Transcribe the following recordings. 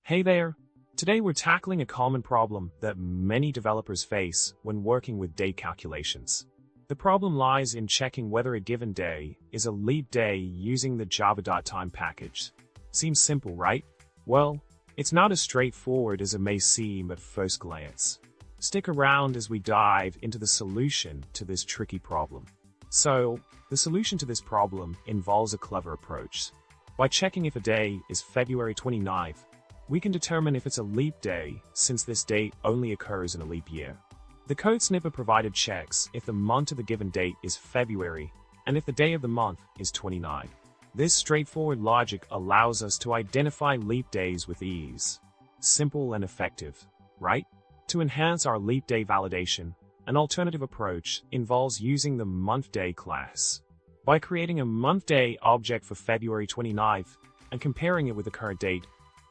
Hey there! Today we're tackling a common problem that many developers face when working with date calculations. The problem lies in checking whether a given day is a leap day using the Java.time package. Seems simple, right? Well, it's not as straightforward as it may seem at first glance. Stick around as we dive into the solution to this tricky problem. So, the solution to this problem involves a clever approach. By checking if a day is February 29th, we can determine if it's a leap day, since this date only occurs in a leap year. The code snippet provided checks if the month of the given date is February, and if the day of the month is 29. This straightforward logic allows us to identify leap days with ease. Simple and effective, right? To enhance our leap day validation, an alternative approach involves using the MonthDay class. By creating a MonthDay object for February 29th and comparing it with the current date,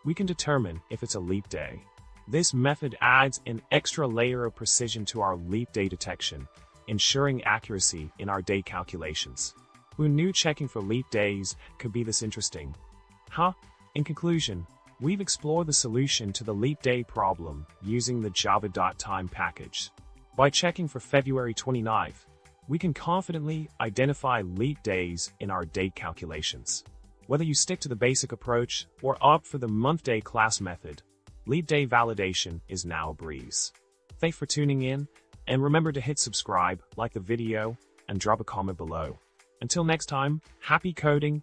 we can determine if it's a leap day. This method adds an extra layer of precision to our leap day detection, ensuring accuracy in our date calculations. Who knew checking for leap days could be this interesting? Huh? In conclusion, we've explored the solution to the leap day problem using the Java.time package. By checking for February 29th, we can confidently identify leap days in our date calculations. Whether you stick to the basic approach or opt for the MonthDay class method, leap day validation is now a breeze. Thanks for tuning in, and remember to hit subscribe, like the video, and drop a comment below. Until next time, happy coding,